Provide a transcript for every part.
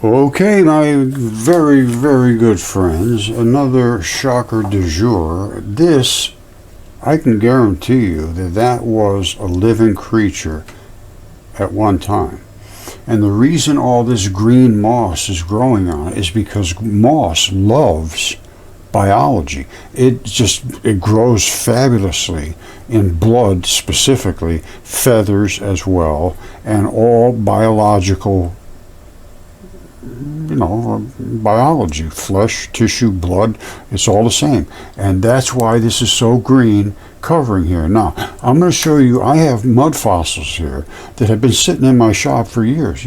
Okay, my very, very good friends, another shocker du jour. This, I can guarantee you that was a living creature at one time. And the reason all this green moss is growing on it is because moss loves biology. It grows fabulously in blood specifically, feathers as well, and all biological biology, flesh, tissue, blood, it's all the same. And that's why this is so green covering here. Now, I'm going to show you, I have mud fossils here that have been sitting in my shop for years,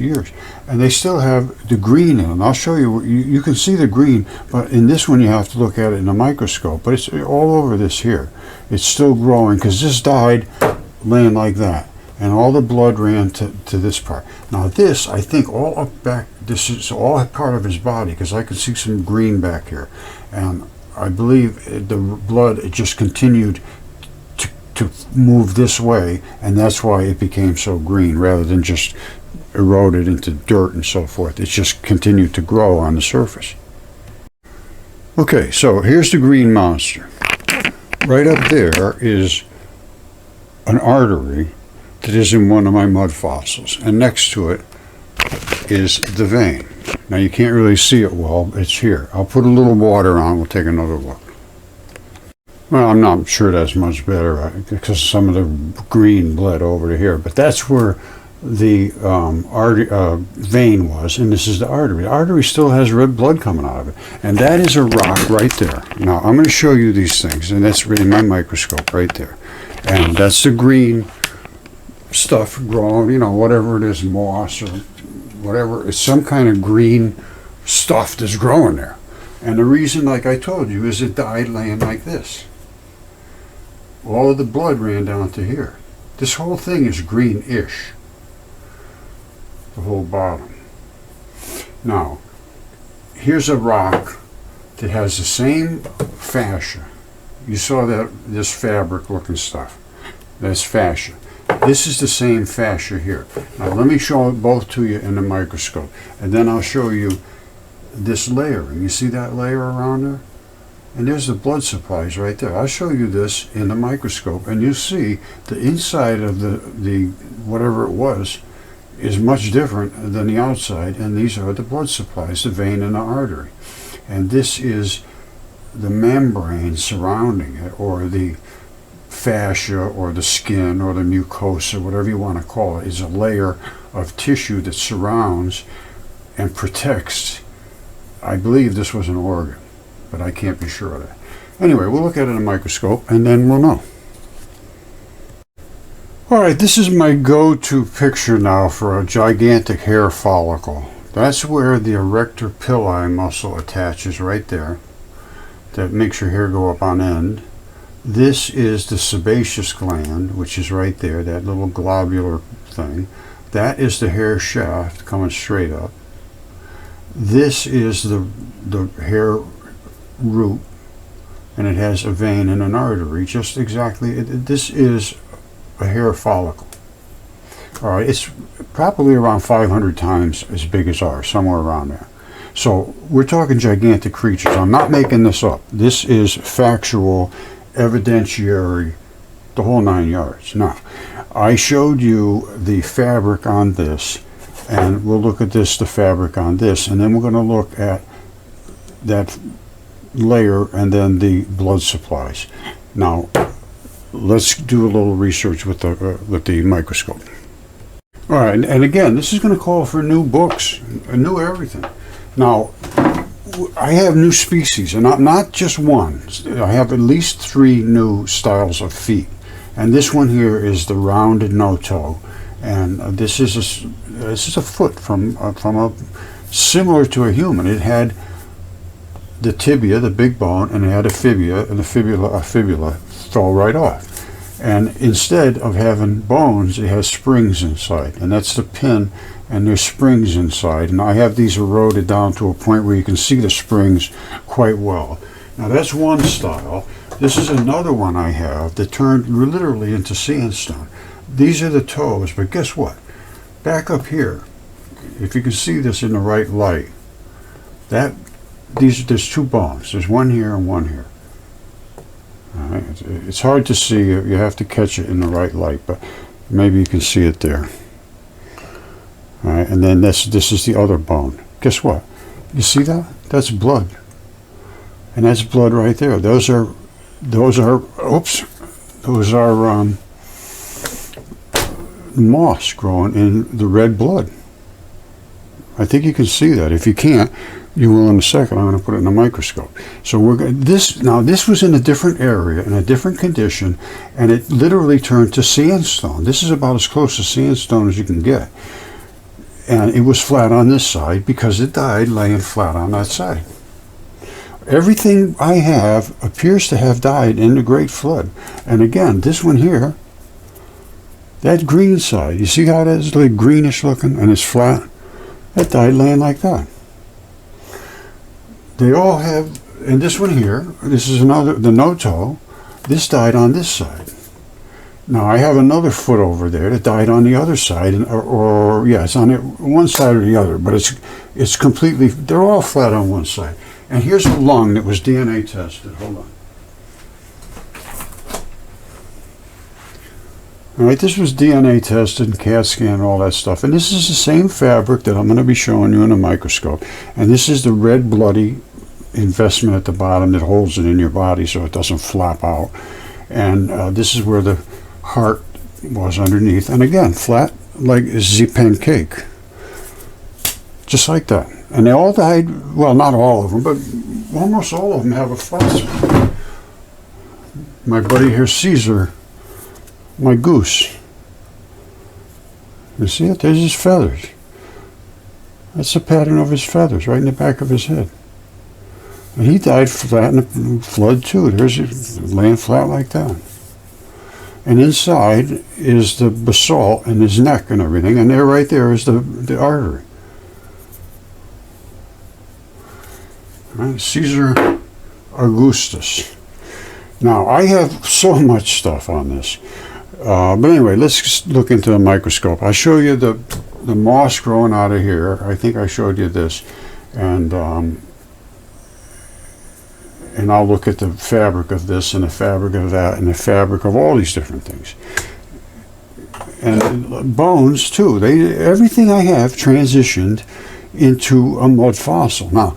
and they still have the green in them. I'll show you, you can see the green, but in this one you have to look at it in a microscope, but it's all over this here. It's still growing because this died laying like that. And all the blood ran to this part. Now this, I think all up back, this is all part of his body because I can see some green back here. And I believe the blood, it just continued to move this way, and that's why it became so green rather than just eroded into dirt and so forth. It just continued to grow on the surface. Okay, so here's the green monster. Right up there is an artery that is in one of my mud fossils, and next to it is the vein. Now you can't really see it well, it's here. I'll put a little water on, we'll take another look. Well, I'm not sure that's much better because some of the green bled over to here, but that's where the vein was, and this is the artery. The artery still has red blood coming out of it, and that is a rock right there. Now I'm going to show you these things, and that's really my microscope right there, and that's the green stuff growing, whatever it is, moss or whatever, it's some kind of green stuff that's growing there. And the reason, like I told you, is it died laying like this. All of the blood ran down to here. This whole thing is greenish, the whole bottom. Now, here's a rock that has the same fascia. You saw that, this fabric looking stuff. That's fascia. This is the same fascia here. Now let me show it both to you in the microscope, and then I'll show you this layering. You see that layer around there? And there's the blood supplies right there. I'll show you this in the microscope, and you see the inside of the whatever it was is much different than the outside, and these are the blood supplies, the vein and the artery. And this is the membrane surrounding it, or the fascia, or the skin, or the mucosa, whatever you want to call it, is a layer of tissue that surrounds and protects. I believe this was an organ, but I can't be sure of that. Anyway, we'll look at it in a microscope and then we'll know. Alright, this is my go-to picture now for a gigantic hair follicle. That's where the erector pili muscle attaches right there. That makes your hair go up on end. This is the sebaceous gland, which is right there, that little globular thing. That is the hair shaft coming straight up. This is the hair root, and it has a vein and an artery, just exactly. This is a hair follicle. All right, it's probably around 500 times as big as ours, somewhere around there. So we're talking gigantic creatures. I'm not making this up. This is factual, evidentiary, the whole 9 yards. Now, I showed you the fabric on this, and we'll look at this, the fabric on this, and then we're going to look at that layer and then the blood supplies. Now, let's do a little research with the microscope. All right, and again, this is going to call for new books, new everything. Now, I have new species, and not just one. I have at least 3 new styles of feet, and this one here is the rounded no-toe, and this is a foot from a similar to a human. It had the tibia, the big bone, and it had a fibula, and the fibula fell right off. And instead of having bones, it has springs inside, and that's the pin, and there's springs inside. And I have these eroded down to a point where you can see the springs quite well. Now that's one style. This is another one I have that turned literally into sandstone. These are the toes, but guess what? Back up here, if you can see this in the right light, there's two bones. There's one here and one here. All right. It's hard to see. You have to catch it in the right light, but maybe you can see it there. All right, and then this is the other bone. Guess what? You see that? That's blood, and that's blood right there. Those are moss growing in the red blood. I think you can see that. If you can't, you will in a second. I'm going to put it in a microscope. So this was in a different area, in a different condition, and it literally turned to sandstone. This is about as close to sandstone as you can get. And it was flat on this side because it died laying flat on that side. Everything I have appears to have died in the Great Flood. And again, this one here, that green side, you see how that is like greenish looking and it's flat? That died laying like that. They all have, and this one here, this is another, the no-toe, this died on this side. Now I have another foot over there that died on the other side, or yeah, it's on one side or the other, but it's completely, they're all flat on one side. And here's a lung that was DNA tested. Hold on. All right, this was DNA tested, CAT scan, and all that stuff. And this is the same fabric that I'm going to be showing you in a microscope. And this is the red bloody investment at the bottom that holds it in your body so it doesn't flap out. And this is where the heart was underneath. And again, flat like a pancake. Just like that. And they all died, well, not all of them, but almost all of them have a flat. My buddy here, Caesar, my goose. You see it? There's his feathers. That's the pattern of his feathers right in the back of his head. And he died flat in the flood too. There's it laying flat like that. And inside is the basalt and his neck and everything. And there, right there, is the artery. Right? Caesar Augustus. Now, I have so much stuff on this. But anyway, let's just look into the microscope. I'll show you the moss growing out of here. I think I showed you this. And I'll look at the fabric of this and the fabric of that and the fabric of all these different things. And bones, too. Everything I have transitioned into a mud fossil. Now,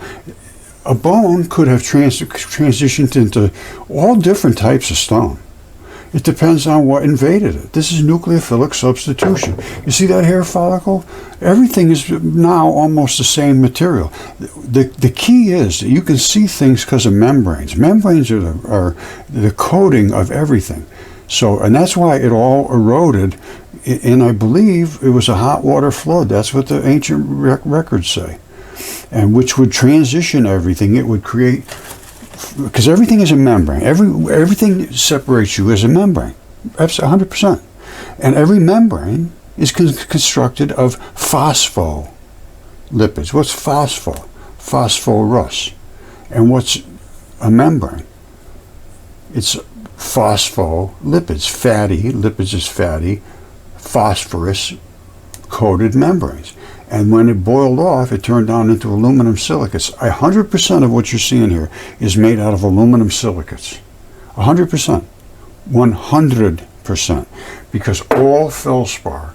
a bone could have transitioned into all different types of stone. It depends on what invaded it. This is nucleophilic substitution. You see that hair follicle? Everything is now almost the same material. The key is that you can see things because of membranes. Membranes are the coating of everything. So, and that's why it all eroded. And I believe it was a hot water flood. That's what the ancient records say. And which would transition everything. It would create, because everything is a membrane. Everything separates you as a membrane. That's 100%. And every membrane is constructed of phospholipids. What's phospho? Phosphorus. And what's a membrane? It's phospholipids. Fatty, lipids is fatty, phosphorus coated membranes. And when it boiled off, it turned down into aluminum silicates. 100% of what you're seeing here is made out of aluminum silicates. 100%. 100%. Because all feldspar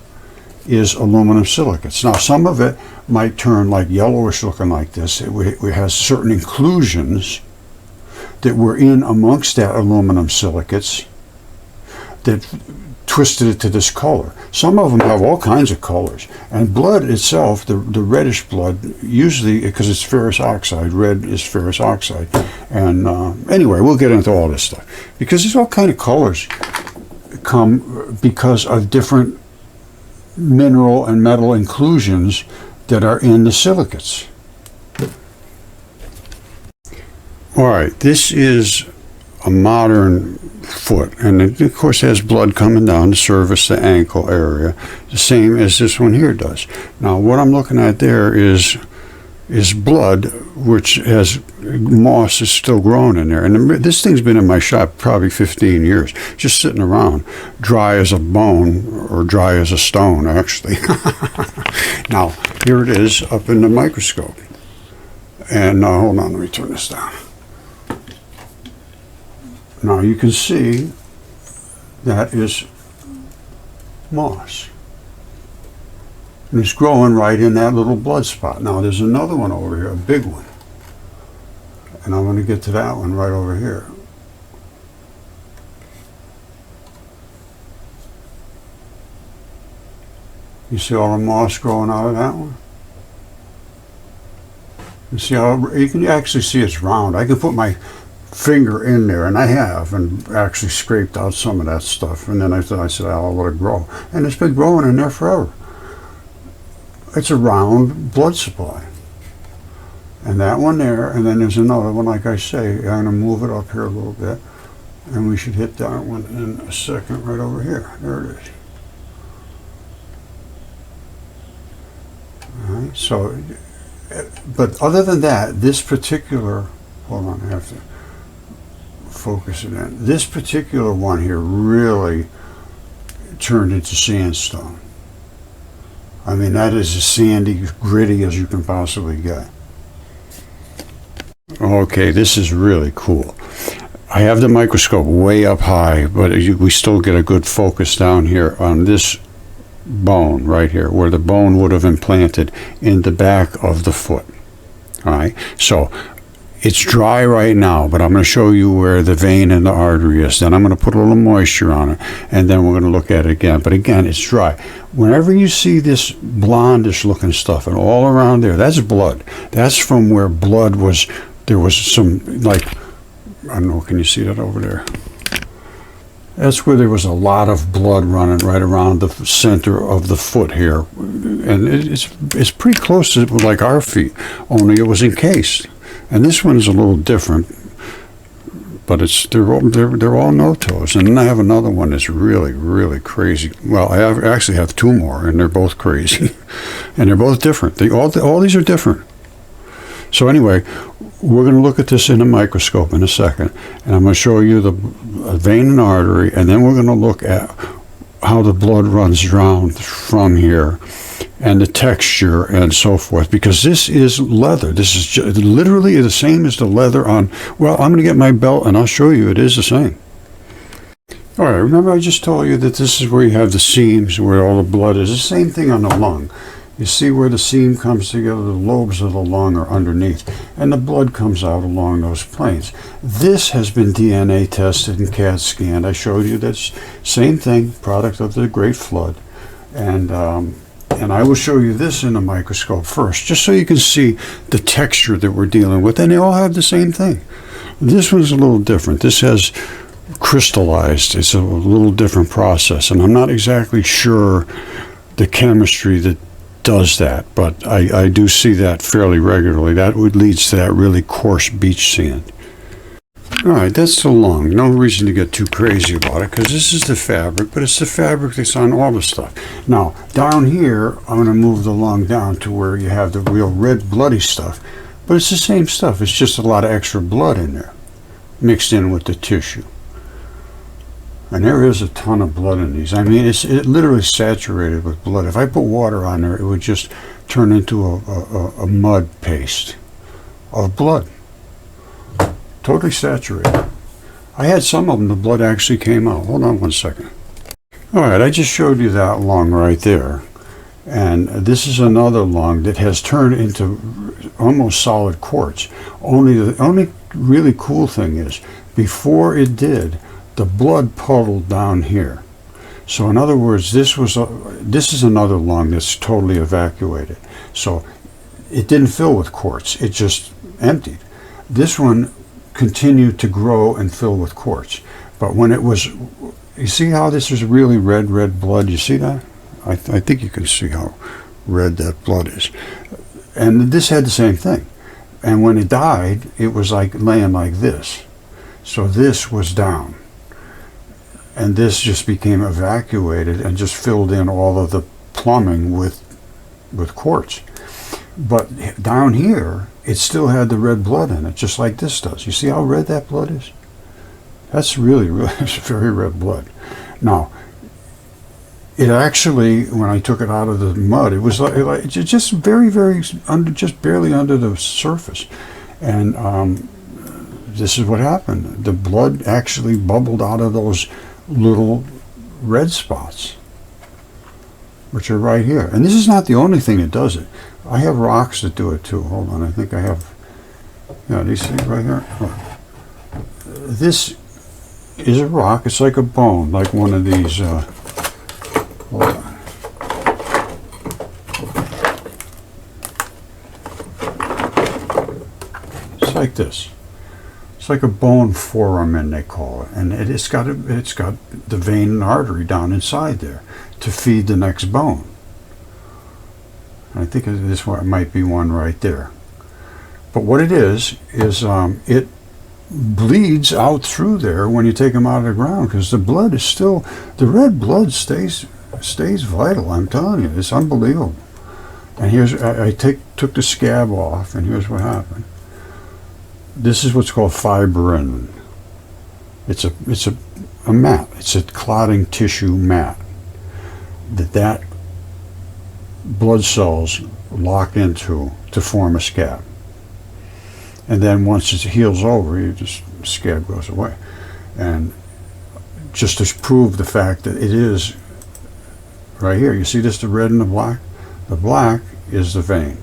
is aluminum silicates. Now, some of it might turn like yellowish looking like this. It has certain inclusions that were in amongst that aluminum silicates that twisted it to this color. Some of them have all kinds of colors. And blood itself, the reddish blood, usually, because it's ferrous oxide, red is ferrous oxide. And anyway, we'll get into all this stuff. Because there's all kind of colors come because of different mineral and metal inclusions that are in the silicates. All right, this is a modern foot, and it of course has blood coming down to service the ankle area, the same as this one here does. Now what I'm looking at there is is blood, which has moss is still growing in there. And this thing's been in my shop probably 15 years, just sitting around, dry as a bone, or dry as a stone, actually. Now, here it is up in the microscope. And hold on, let me turn this down. Now you can see that is moss. And it's growing right in that little blood spot. Now there's another one over here, a big one. And I'm going to get to that one right over here. You see all the moss growing out of that one? You see how you can actually see it's round. I can put my finger in there, and I have, and actually scraped out some of that stuff. And then I said, I'll let it grow. And it's been growing in there forever. It's a round blood supply. And that one there, and then there's another one, like I say. I'm going to move it up here a little bit, and we should hit that one in a second right over here. There it is. All right, so, but other than that, this particular, hold on, I have to focus it in. This particular one here really turned into sandstone. I mean, that is as sandy, gritty as you can possibly get. Okay, this is really cool. I have the microscope way up high, but we still get a good focus down here on this bone right here, where the bone would have implanted in the back of the foot. All right, so it's dry right now, but I'm going to show you where the vein and the artery is. Then I'm going to put a little moisture on it, and then we're going to look at it again. But again, it's dry. Whenever you see this blondish looking stuff and all around there, that's blood. That's from where blood was. There was some, like, I don't know, can you see that over there? That's where there was a lot of blood running right around the center of the foot here. And it's pretty close to like our feet, only it was encased. And this one's a little different, but they're all no-toes. And then I have another one that's really, really crazy. Well, I actually have two more, and they're both crazy. And they're both different. All these are different. So anyway, we're going to look at this in a microscope in a second, and I'm going to show you the vein and artery, and then we're going to look at how the blood runs down from here, and the texture and so forth, because this is leather. This is literally the same as the leather on, well, I'm going to get my belt and I'll show you it is the same. All right, remember I just told you that this is where you have the seams where all the blood is. The same thing on the lung. You see where the seam comes together, the lobes of the lung are underneath, and the blood comes out along those planes. This has been DNA tested and CAT scanned. I showed you that same thing, product of the Great Flood. And I will show you this in a microscope first, just so you can see the texture that we're dealing with. And they all have the same thing. This one's a little different. This has crystallized. It's a little different process. And I'm not exactly sure the chemistry that does that, but I do see that fairly regularly. That leads to that really coarse beach sand. All right, that's the lung. No reason to get too crazy about it, because this is the fabric, but it's the fabric that's on all the stuff. Now, down here, I'm going to move the lung down to where you have the real red bloody stuff, but it's the same stuff. It's just a lot of extra blood in there, mixed in with the tissue. And there is a ton of blood in these. I mean, it's literally saturated with blood. If I put water on there, it would just turn into a mud paste of blood. Totally saturated. I had some of them, the blood actually came out. Hold on one second. All right, I just showed you that lung right there. And this is another lung that has turned into almost solid quartz. The only really cool thing is, before it did, the blood puddled down here. So in other words, this is another lung that's totally evacuated. So it didn't fill with quartz, it just emptied. This one continued to grow and fill with quartz. But when it was, you see how this is really red blood? You see that? I think you can see how red that blood is. And this had the same thing. And when it died, it was like laying like this. So this was down. And this just became evacuated and just filled in all of the plumbing with quartz. But down here, it still had the red blood in it, just like this does. You see how red that blood is? That's really, really, it's very red blood. Now, it actually, when I took it out of the mud, it was like just very, very under, just barely under the surface, and this is what happened. The blood actually bubbled out of those little red spots, which are right here. And this is not the only thing that does it. I have rocks that do it too. Hold on, I think I have. Yeah, these things right here. Oh. This is a rock. It's like a bone, like one of these. Hold on. It's like this. It's like a bone foramen, they call it, and it's got the vein and artery down inside there to feed the next bone. I think this one might be one right there. But what it is it bleeds out through there when you take them out of the ground, because the blood is still, the red blood stays vital. I'm telling you, it's unbelievable. And here's, I took the scab off, and here's what happened. This is what's called fibrin. It's a mat. It's a clotting tissue mat that blood cells lock into to form a scab. And then once it heals over, scab goes away. And just to prove the fact that it is right here, you see this, the red and the black? The black is the vein.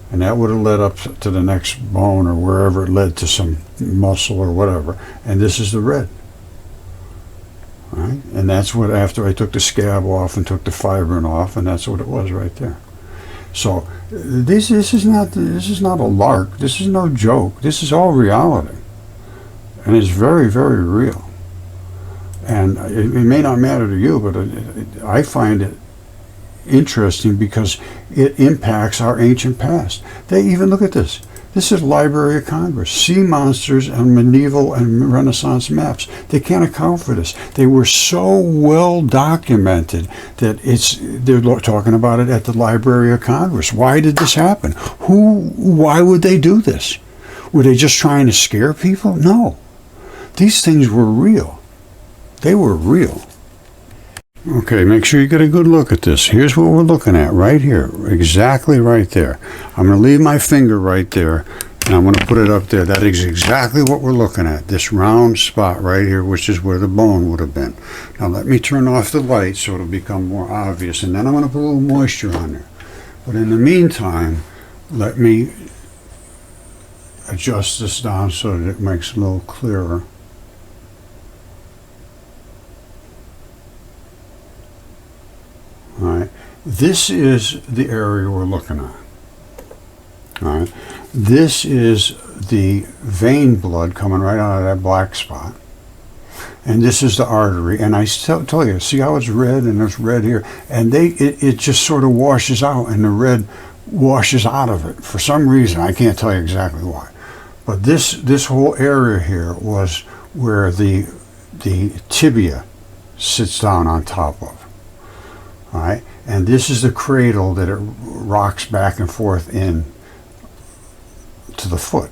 And that would have led up to the next bone or wherever it led to some muscle or whatever. And this is the red. Right? And that's what, after I took the scab off and took the fibrin off, and that's what it was right there. So this is not a lark. This is no joke. This is all reality. And it's very, very real. And it may not matter to you, but I find it interesting because it impacts our ancient past. They even, look at this. This is Library of Congress. Sea monsters and medieval and Renaissance maps. They can't account for this. They were so well documented that they're talking about it at the Library of Congress. Why did this happen? Why would they do this? Were they just trying to scare people? No. These things were real. They were real. Okay, make sure you get a good look at this. Here's what we're looking at right here, exactly right there. I'm going to leave my finger right there, and I'm going to put it up there. That is exactly what we're looking at, this round spot right here, which is where the bone would have been. Now let me turn off the light so it'll become more obvious, and then I'm going to put a little moisture on there. But in the meantime, let me adjust this down so that it makes it a little clearer. All right, this is the area we're looking at. All right, this is the vein blood coming right out of that black spot, and this is the artery. And I tell you, see how it's red, and there's red here, and it just sort of washes out, and the red washes out of it for some reason. I can't tell you exactly why, but this whole area here was where the tibia sits down on top of. All right, and this is the cradle that it rocks back and forth in to the foot.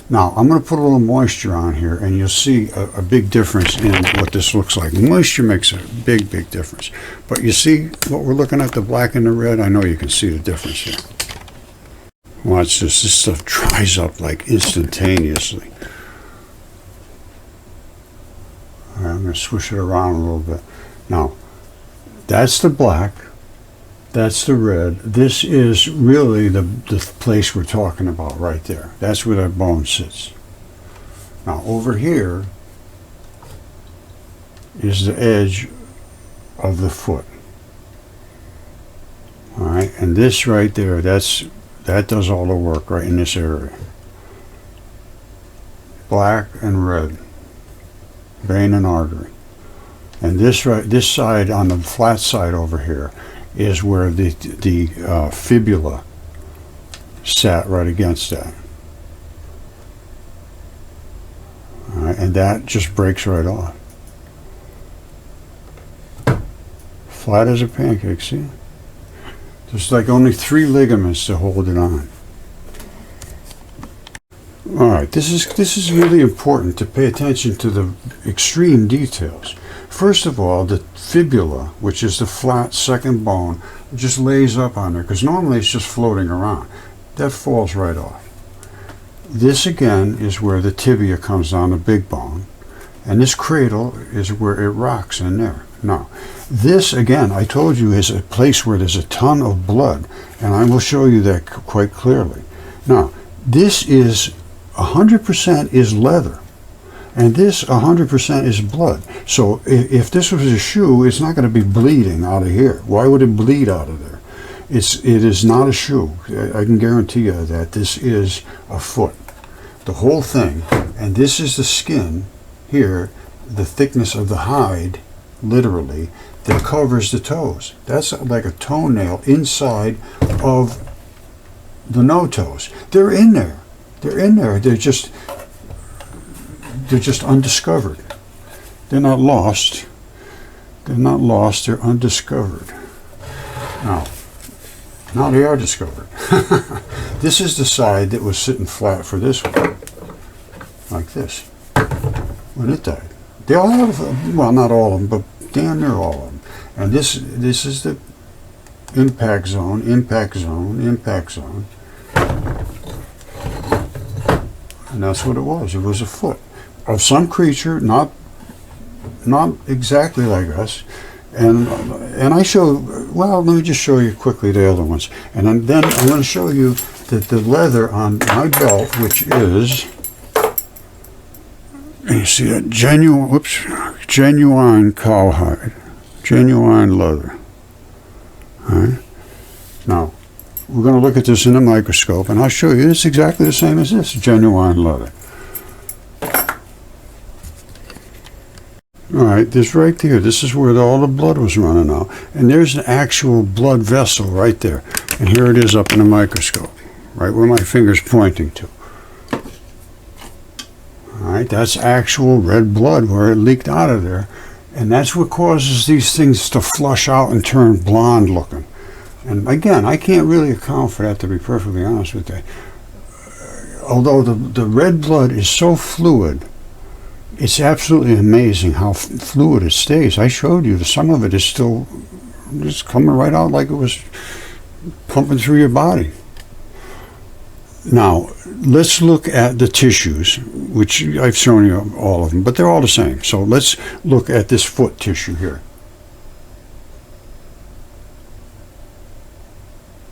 Now I'm going to put a little moisture on here, and you'll see a big difference in what this looks like. Moisture makes a big difference. But you see what we're looking at, the black and the red? I know you can see the difference here. Watch this. This stuff dries up like instantaneously. All right, I'm going to swish it around a little bit. Now, that's the black, that's the red. This is really the place we're talking about right there. That's where that bone sits. Now over here is the edge of the foot. All right, and this right there, that does all the work right in this area. Black and red, vein and artery. And this side, on the flat side over here, is where the fibula sat right against that. All right, and that just breaks right off. Flat as a pancake, see? There's like only 3 ligaments to hold it on. All right, this is really important to pay attention to the extreme details. First of all, the fibula, which is the flat second bone, just lays up on there, because normally it's just floating around. That falls right off. This again is where the tibia comes down, the big bone, and this cradle is where it rocks in there. Now, this again, I told you, is a place where there's a ton of blood, and I will show you that quite clearly. Now, this is 100% is leather, and this 100% is blood. So if this was a shoe, it's not going to be bleeding out of here. Why would it bleed out of there? It is not a shoe. I can guarantee you that. This is a foot, the whole thing. And this is the skin here, the thickness of the hide, literally, that covers the toes. That's like a toenail inside of the no toes. They're in there. They're in there. They're just undiscovered. They're not lost. They're not lost. They're undiscovered. Now they are discovered. This is the side that was sitting flat for this one, like this, when it died. They all have, well, not all of them, but damn near all of them. And this is the impact zone, impact zone, impact zone. And that's what it was. It was a foot of some creature, not exactly like us. And I show, well, let me just show you quickly the other ones. And then I'm going to show you that the leather on my belt, which is, you see that genuine cowhide, genuine leather. All right. Now, we're going to look at this in a microscope, and I'll show you it's exactly the same as this, genuine leather. All right, this right there, this is where all the blood was running out. And there's an actual blood vessel right there. And here it is up in the microscope, right where my finger's pointing to. All right, that's actual red blood where it leaked out of there. And that's what causes these things to flush out and turn blonde looking. And again, I can't really account for that, to be perfectly honest with you. Although the red blood is so fluid, it's absolutely amazing how fluid it stays. I showed you some of it is still just coming right out like it was pumping through your body. Now, let's look at the tissues, which I've shown you all of them, but they're all the same. So let's look at this foot tissue here.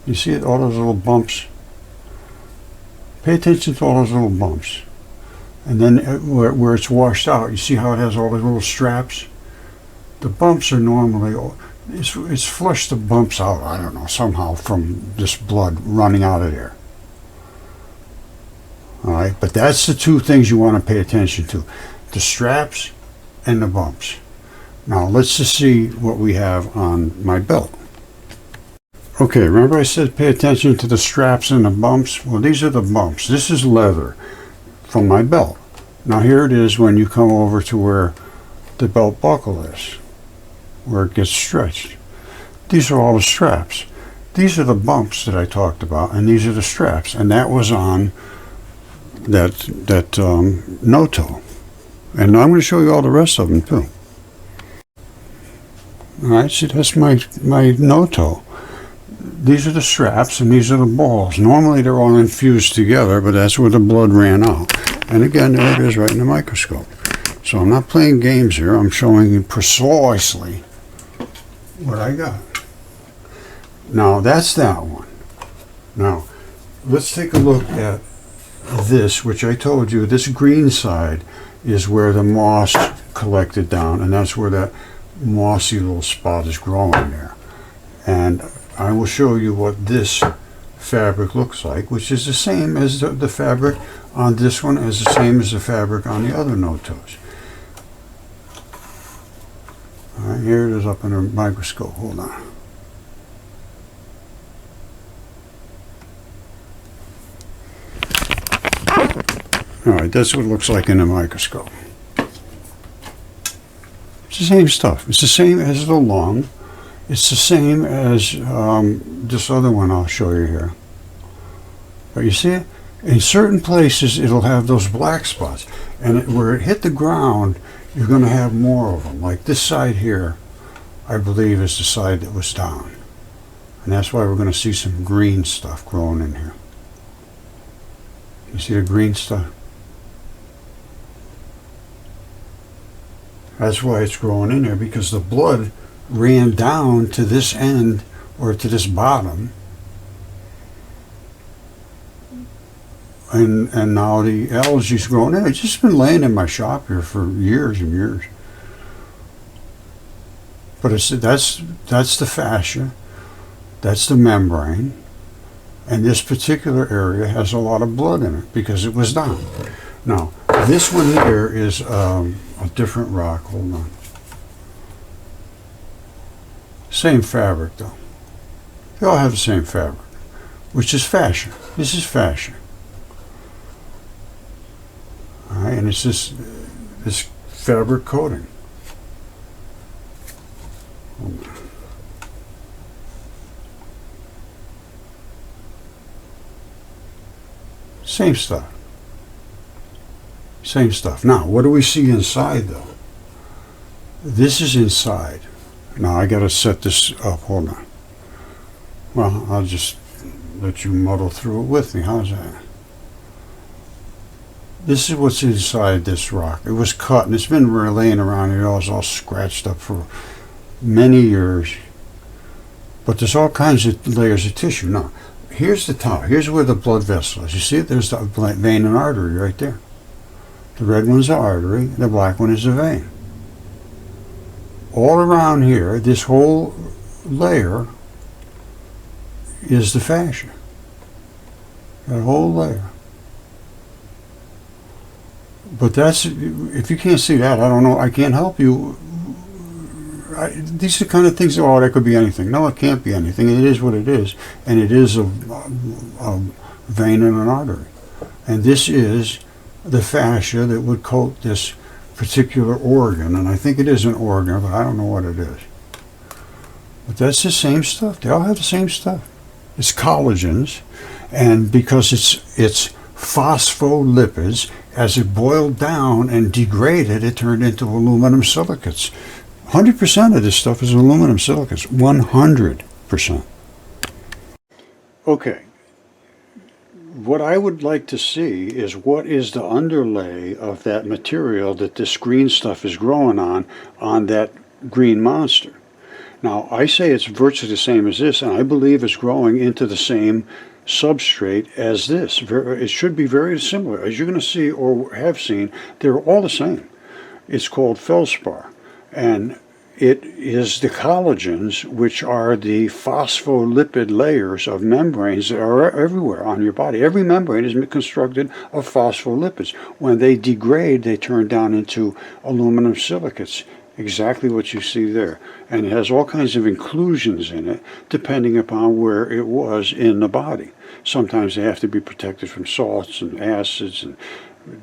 You see it, all those little bumps? Pay attention to all those little bumps. And then where it's washed out, you see how it has all the little straps? The bumps are normally, it's flushed the bumps out, I don't know, somehow from this blood running out of there. All right, but that's the two things you want to pay attention to, the straps and the bumps. Now let's just see what we have on my belt. Okay, remember I said pay attention to the straps and the bumps? Well, these are the bumps. This is leather from my belt. Now here it is when you come over to where the belt buckle is, where it gets stretched. These are all the straps. These are the bumps that I talked about, and these are the straps, and that was on that no toe. And I'm going to show you all the rest of them too. All right, see, that's my no toe. These are the straps and these are the balls. Normally they're all infused together, but that's where the blood ran out. And again, there it is right in the microscope. So I'm not playing games here. I'm showing you precisely what I got. Now that's that one. Now let's take a look at this, which I told you, this green side is where the moss collected down, and that's where that mossy little spot is growing there. And I will show you what this fabric looks like, which is the same as the fabric on this one, is the same as the fabric on the other no toes. All right, here it is up in a microscope. Hold on. All right, that's what it looks like in a microscope. It's the same stuff. It's the same as the lung. It's the same as this other one I'll show you here. But you see it? In certain places it'll have those black spots, and where it hit the ground you're going to have more of them. Like this side here, I believe, is the side that was down. And that's why we're going to see some green stuff growing in here. You see the green stuff? That's why it's growing in there, because the blood ran down to this end or to this bottom, and now the algae's growing in. It's just been laying in my shop here for years and years. But that's the fascia, that's the membrane, and this particular area has a lot of blood in it because it was down. Now this one here is a different rock. Hold on. Same fabric though. They all have the same fabric, which is fascia. This is fascia. All right, and it's this fabric coating. Same stuff. Same stuff. Now, what do we see inside though? This is inside. Now I gotta set this up. Hold on. Well, I'll just let you muddle through it with me. How's that? This is what's inside this rock. It was cut and it's been laying around here. It was all scratched up for many years. But there's all kinds of layers of tissue. Now, here's the top. Here's where the blood vessel is. You see it? There's the vein and artery right there. The red one's the artery. The black one is the vein. All around here, this whole layer is the fascia. That whole layer. But that's, if you can't see that, I don't know, I can't help you. These are the kind of things, oh, that could be anything. No, it can't be anything. It is what it is. And it is a vein and an artery. And this is the fascia that would coat this particular organ. And I think it is an organ, but I don't know what it is. But that's the same stuff. They all have the same stuff. It's collagens. And because it's phospholipids, as it boiled down and degraded, it turned into aluminum silicates. 100% of this stuff is aluminum silicates. 100%. Okay. What I would like to see is what is the underlay of that material that this green stuff is growing on that green monster. Now, I say it's virtually the same as this, and I believe it's growing into the same substrate as this. It should be very similar. As you're going to see or have seen, they're all the same. It's called feldspar, and it is the collagens, which are the phospholipid layers of membranes that are everywhere on your body. Every membrane is constructed of phospholipids. When they degrade, they turn down into aluminum silicates. Exactly what you see there. And it has all kinds of inclusions in it, depending upon where it was in the body. Sometimes they have to be protected from salts and acids and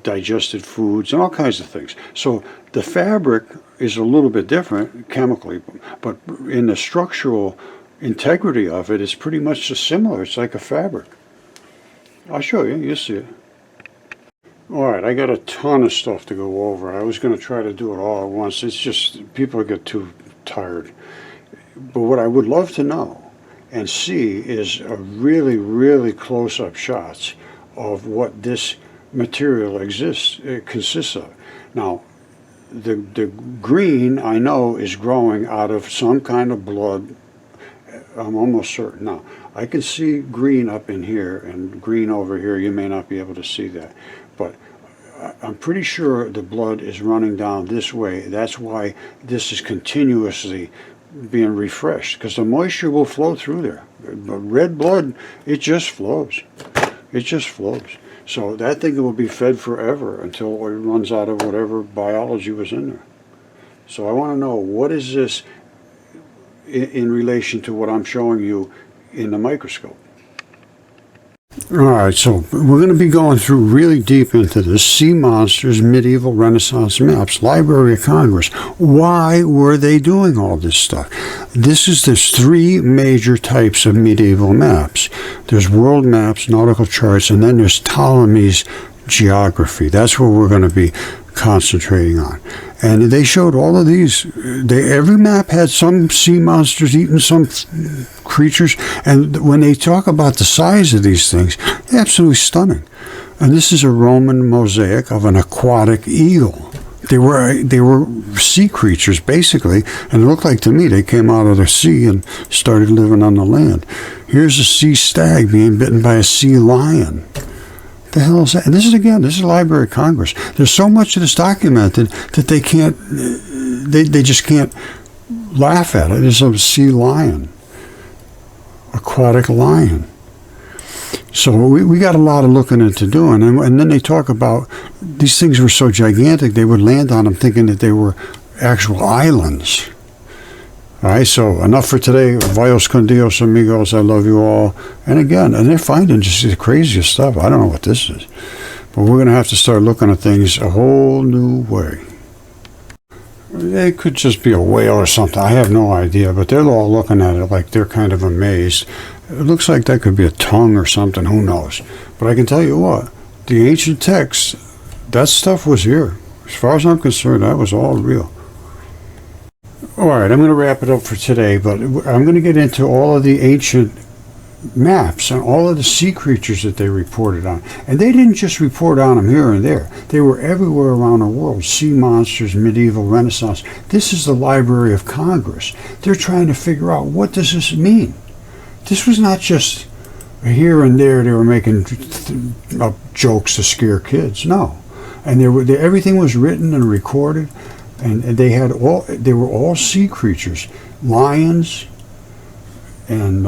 digested foods and all kinds of things. So the fabric is a little bit different chemically, but in the structural integrity of it, it's pretty much just similar. It's like a fabric. I'll show you. You'll see it. All right, I got a ton of stuff to go over. I was going to try to do it all at once. It's just people get too tired. But what I would love to know and see is a really, really close-up shots of what this material consists of. Now, the green, I know, is growing out of some kind of blood. I'm almost certain. Now, I can see green up in here and green over here. You may not be able to see that. But I'm pretty sure the blood is running down this way. That's why this is continuously being refreshed, because the moisture will flow through there. But red blood, it just flows. It just flows. So that thing will be fed forever until it runs out of whatever biology was in there. So I want to know, what is this in relation to what I'm showing you in the microscope? All right, so we're going to be going through really deep into this. Sea monsters, medieval Renaissance maps, Library of Congress. Why were they doing all this stuff? There's three major types of medieval maps. There's world maps, nautical charts, and then there's Ptolemy's geography. That's what we're going to be concentrating on. And they showed all of these. Every map had some sea monsters eating some creatures. And when they talk about the size of these things, they're absolutely stunning. And this is a Roman mosaic of an aquatic eagle. They were sea creatures, basically. And it looked like to me they came out of the sea and started living on the land. Here's a sea stag being bitten by a sea lion. The hell is that? And this is Library of Congress. There's so much of this documented that they can't, they just can't laugh at it. There's a sea lion, aquatic lion. So we got a lot of looking into doing. And then they talk about these things were so gigantic they would land on them thinking that they were actual islands. All right, so enough for today. Vayos con Dios, amigos. I love you all. And again, and they're finding just the craziest stuff. I don't know what this is. But we're going to have to start looking at things a whole new way. It could just be a whale or something. I have no idea. But they're all looking at it like they're kind of amazed. It looks like that could be a tongue or something. Who knows? But I can tell you what. The ancient texts, that stuff was here. As far as I'm concerned, that was all real. All right, I'm going to wrap it up for today, but I'm going to get into all of the ancient maps and all of the sea creatures that they reported on. And they didn't just report on them here and there. They were everywhere around the world. Sea monsters, medieval, Renaissance. This is the Library of Congress. They're trying to figure out, what does this mean? This was not just here and there they were making up jokes to scare kids. No. And everything was written and recorded. And they were all sea creatures, lions, and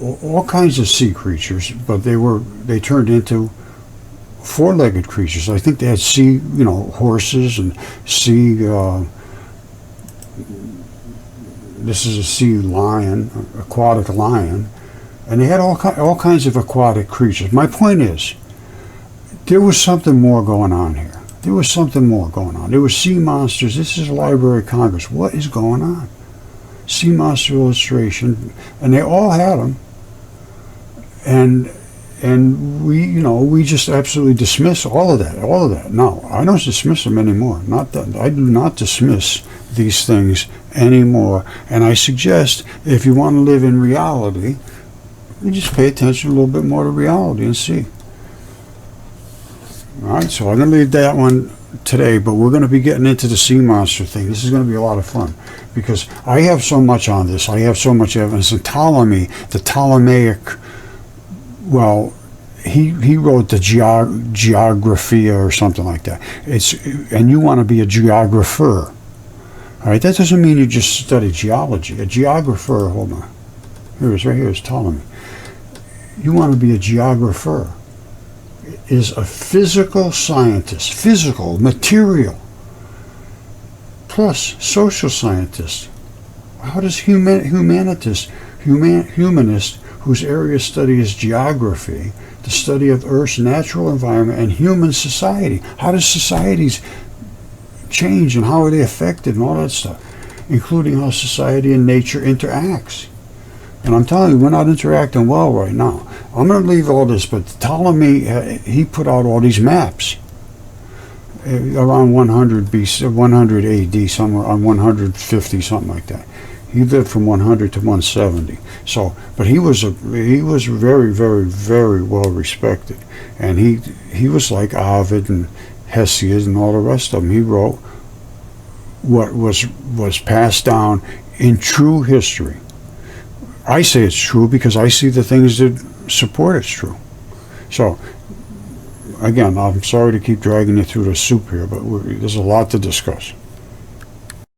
all kinds of sea creatures. But they turned into four-legged creatures. I think they had sea, horses and sea. This is a sea lion, aquatic lion, and they had all kinds of aquatic creatures. My point is, there was something more going on here. There was something more going on. There were sea monsters. This is the Library of Congress. What is going on? Sea monster illustration, and they all had them. And we just absolutely dismiss all of that. No, I don't dismiss them anymore. Not that I do not dismiss these things anymore. And I suggest if you want to live in reality, you just pay attention a little bit more to reality and see. All right, so I'm going to leave that one today, but we're going to be getting into the sea monster thing. This is going to be a lot of fun because I have so much on this. I have so much evidence. And Ptolemy, the Ptolemaic, well, he wrote the Geographia or something like that. And you want to be a geographer. All right, that doesn't mean you just study geology. A geographer, hold on. Here it is, right here is Ptolemy. You want to be a geographer. Is a physical scientist, physical, material, plus social scientist. How does humanist, whose area of study is geography, the study of Earth's natural environment and human society, how does societies change and how are they affected and all that stuff, including how society and nature interacts. And I'm telling you, we're not interacting well right now. I'm going to leave all this, but Ptolemy, he put out all these maps around 100 BC, 100 AD, somewhere on 150, something like that. He lived from 100 to 170. So, but he was very, very, very well respected, and he was like Ovid and Hesiod and all the rest of them. He wrote what was passed down in true history. I say it's true because I see the things that support it's true. So, again, I'm sorry to keep dragging you through the soup here, but there's a lot to discuss.